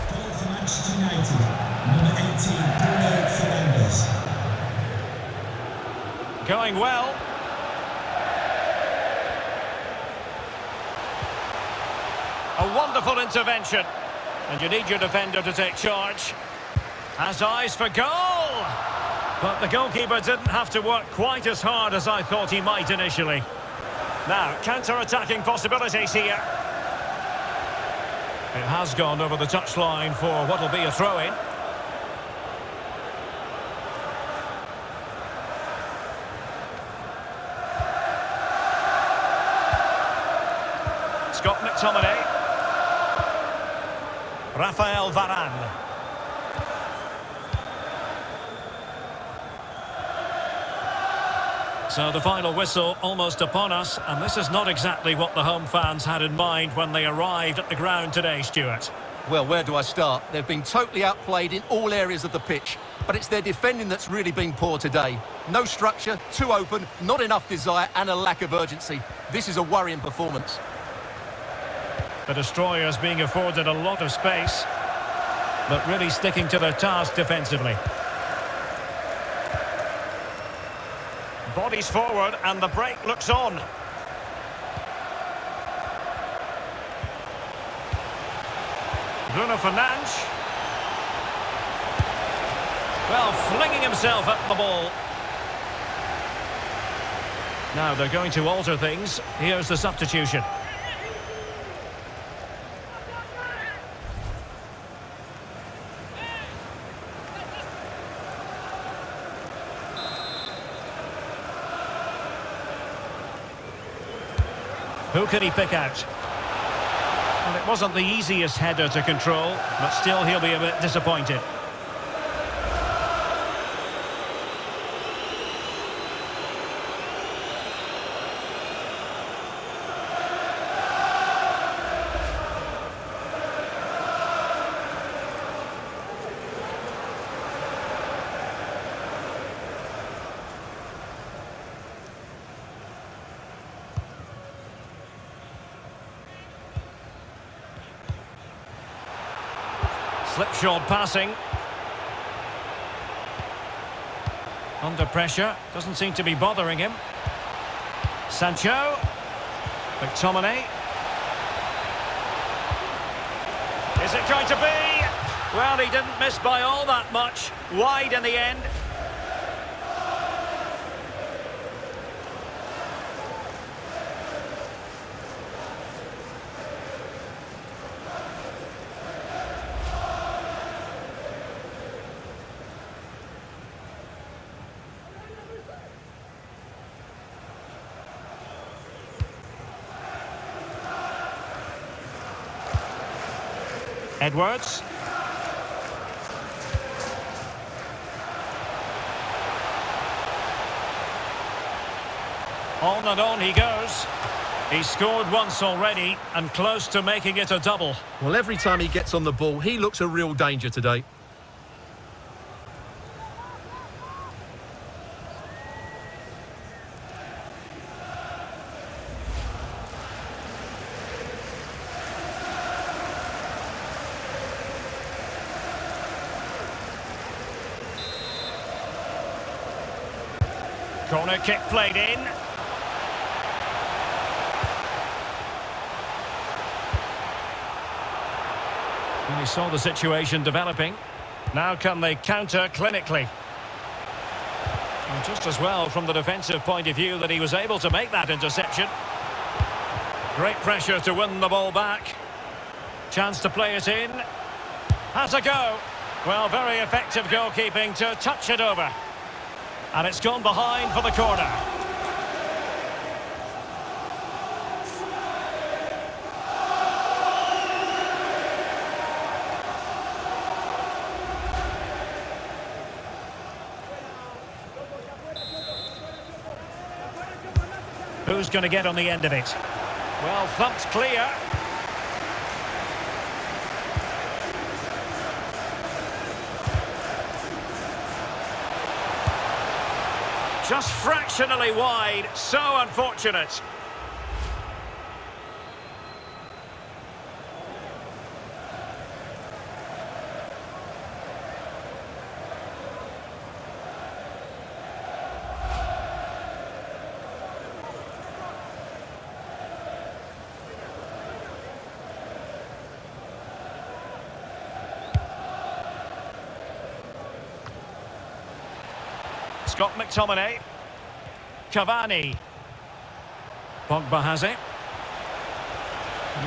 Goal for Manchester United. Number 18, Bruno Fernandes. Going well. A wonderful intervention. And you need your defender to take charge. Has eyes for goal. But the goalkeeper didn't have to work quite as hard as I thought he might initially. Now, counter-attacking possibilities here. It has gone over the touchline for what will be a throw-in. Scott McTominay. Rafael Varane. So the final whistle almost upon us, and this is not exactly what the home fans had in mind when they arrived at the ground today, Stuart. Well, where do I start? They've been totally outplayed in all areas of the pitch, but it's their defending that's really been poor today. No structure, too open, not enough desire and a lack of urgency. This is a worrying performance. The Destroyers being afforded a lot of space, but really sticking to their task defensively. Bodies forward and the break looks on. Bruno Fernandes. Well, flinging himself at the ball. Now they're going to alter things. Here's the substitution. Who can he pick out? Well, it wasn't the easiest header to control, but still he'll be a bit disappointed. Slipshod passing. Under pressure. Doesn't seem to be bothering him. Sancho. McTominay. Is it going to be? Well, he didn't miss by all that much. Wide in the end. Edwards. On and on he goes. He's scored once already and close to making it a double. Well, every time he gets on the ball, he looks a real danger today. Corner kick played in. And he saw the situation developing. Now can they counter clinically? And just as well from the defensive point of view that he was able to make that interception. Great pressure to win the ball back. Chance to play it in. Has a go. Well, very effective goalkeeping to touch it over. And it's gone behind for the corner. Who's going to get on the end of it? Well, thumped clear. Just fractionally wide, so unfortunate. Scott McTominay. Cavani. Pogba has it.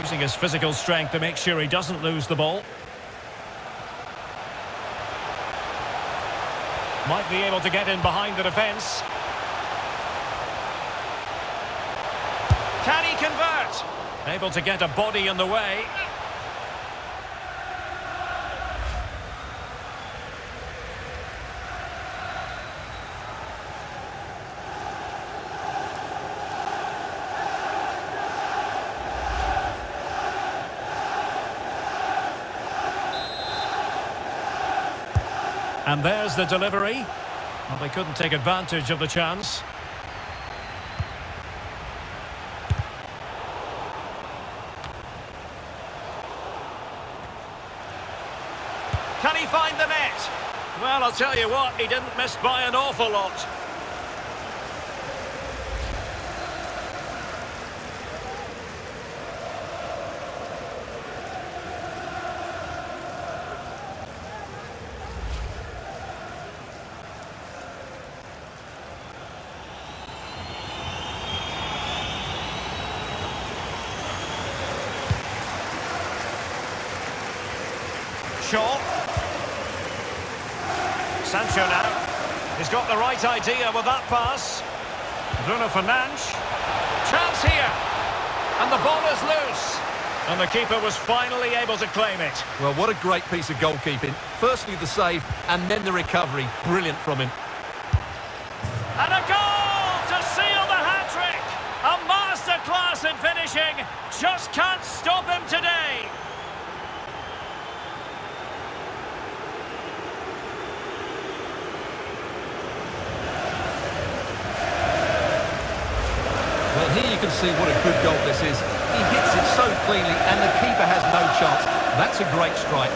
Using his physical strength to make sure he doesn't lose the ball. Might be able to get in behind the defence. Can he convert? Able to get a body in the way. And there's the delivery. Well, they couldn't take advantage of the chance. Can he find the net? Well, I'll tell you what, he didn't miss by an awful lot. Shaw. Sancho now. He's got the right idea with that pass. Bruno Fernandes. Chance here. And the ball is loose. And the keeper was finally able to claim it. Well, what a great piece of goalkeeping. Firstly the save, and then the recovery. Brilliant from him. And a goal to seal the hat-trick. A masterclass in finishing. Just can't stop him today. Well, here you can see what a good goal this is. He hits it so cleanly and the keeper has no chance. That's a great strike.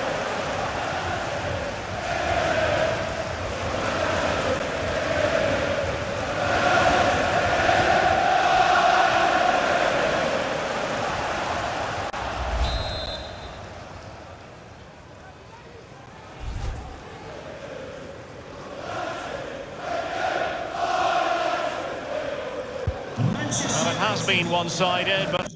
Well, it has been one-sided, but...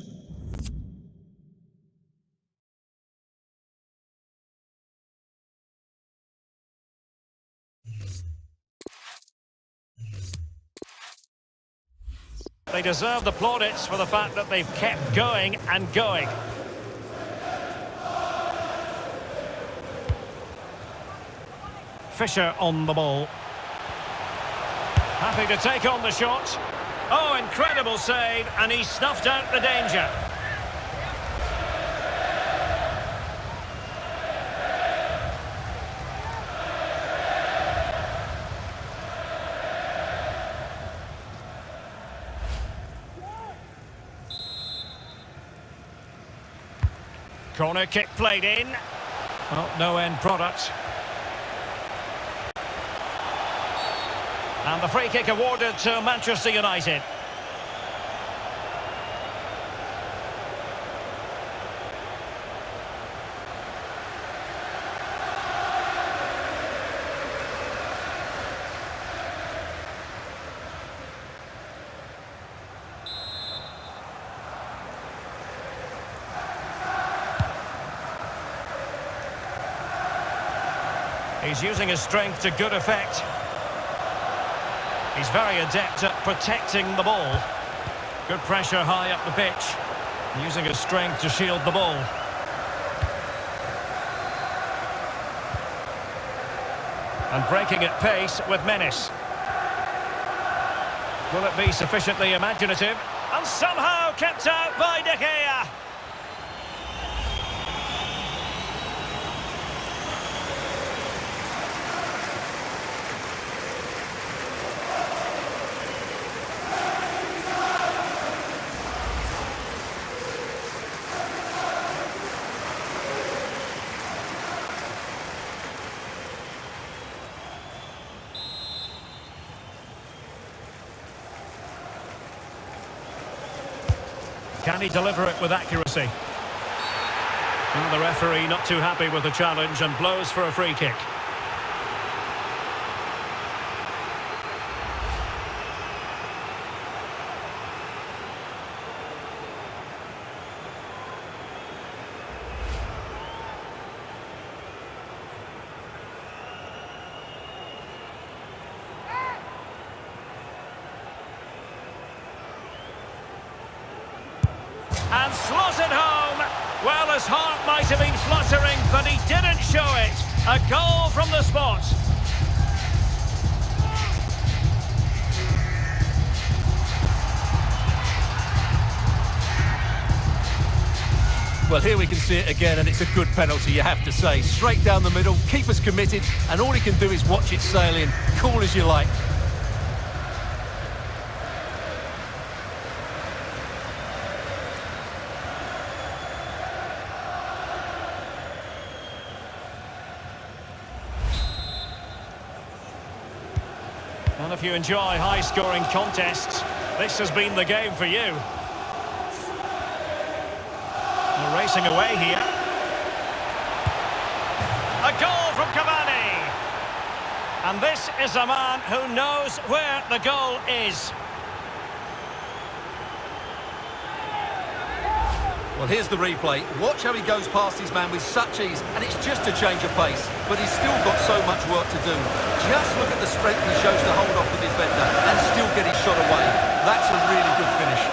they deserve the plaudits for the fact that they've kept going and going. Fisher on the ball. Happy to take on the shot. Oh, incredible save, and he snuffed out the danger. Corner kick played in. Oh, no end product. And the free kick awarded to Manchester United. He's using his strength to good effect. He's very adept at protecting the ball. Good pressure high up the pitch. Using his strength to shield the ball. And breaking at pace with menace. Will it be sufficiently imaginative? And somehow kept out by De Gea. Can he deliver it with accuracy? And the referee not too happy with the challenge and blows for a free kick. And slotted home. Well, his heart might have been fluttering, but he didn't show it. A goal from the spot. Well, here we can see it again, and it's a good penalty, you have to say. Straight down the middle, keeper's committed, and all he can do is watch it sail in. Cool as you like. And if you enjoy high-scoring contests, this has been the game for you. They're racing away here. A goal from Cavani. And this is a man who knows where the goal is. Well, here's the replay. Watch how he goes past his man with such ease, and it's just a change of pace. But he's still got so much work to do. Just look at the strength he shows to hold off the defender and still get his shot away. That's a really good finish.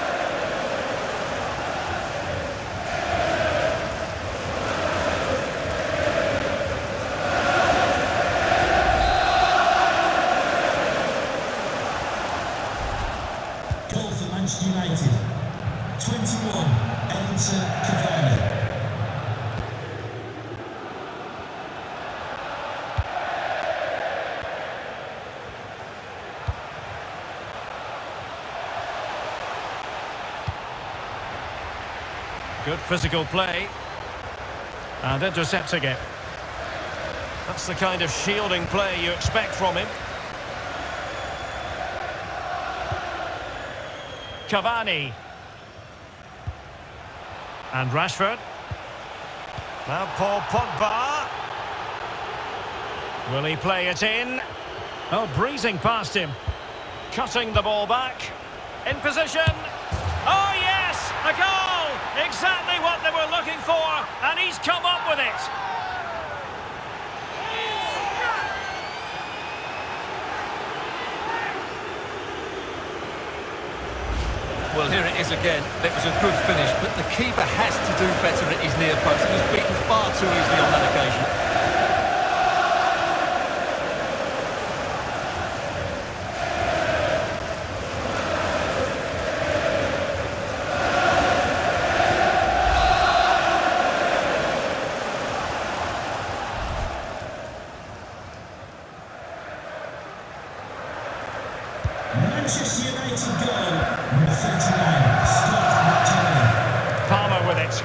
Goal for Manchester United. 21, Edinson Cavani. Good physical play. And intercepting it. That's the kind of shielding play you expect from him. Cavani. And Rashford. Now Paul Pogba. Will he play it in? Oh, breezing past him. Cutting the ball back. In position. Oh, yes! A goal! Exactly what they were looking for, and he's come up with it. Well, here it is again. It was a good finish, but the keeper has to do better at his near post. He was beaten far too easily on that occasion. Manchester United goal, number 39, Scott McTominay. Palmer with it.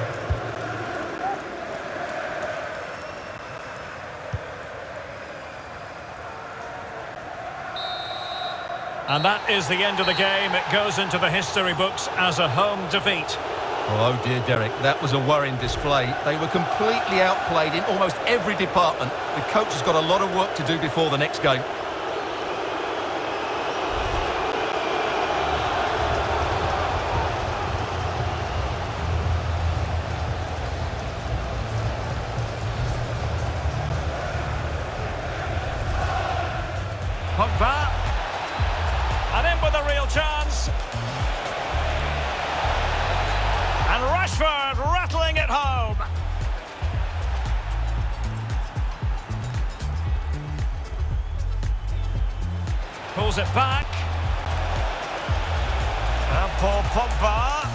And that is the end of the game. It goes into the history books as a home defeat. Oh dear, Derek, that was a worrying display. They were completely outplayed in almost every department. The coach has got a lot of work to do before the next game. Pogba. And in with a real chance. And Rashford rattling it home. Pulls it back. And Paul Pogba.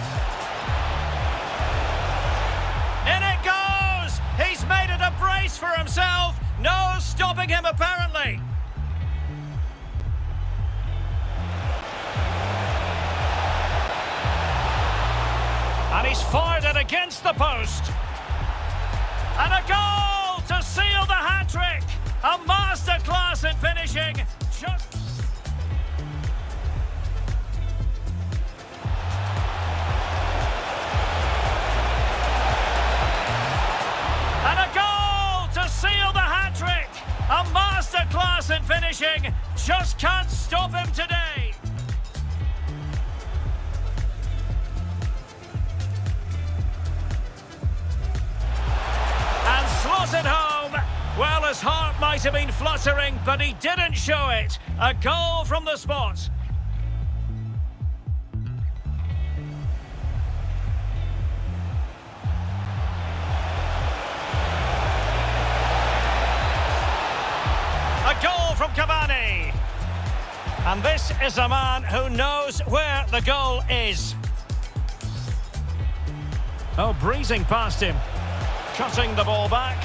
In it goes! He's made it a brace for himself. No stopping him, apparently. And he's fired it against the post. And a goal to seal the hat-trick. A masterclass in finishing. And a goal to seal the hat-trick. A masterclass in finishing. Just can't stop him today. And slotted home. Well, his heart might have been fluttering, but he didn't show it. A goal from the spot. A goal from Cavani. And this is a man who knows where the goal is. Oh, breezing past him. Cutting the ball back.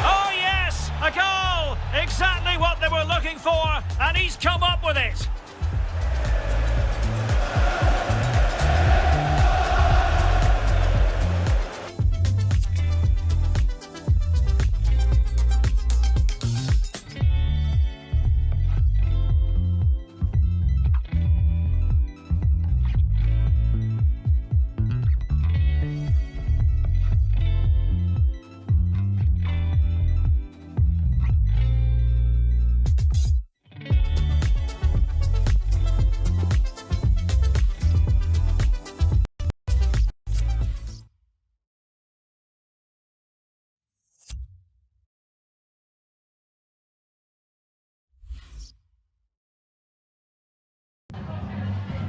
Oh, yes! A goal! Exactly what they were looking for, and he's come up with it.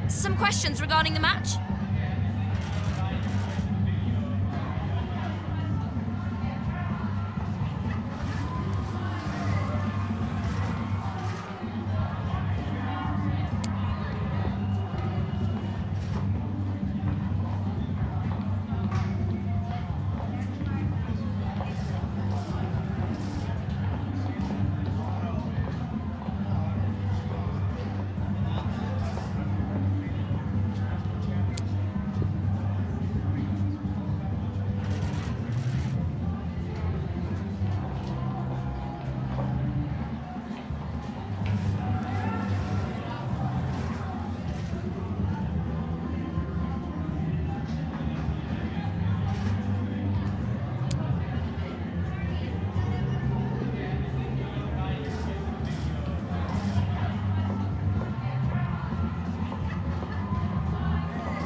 Some questions regarding the match?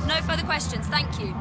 No further questions, thank you.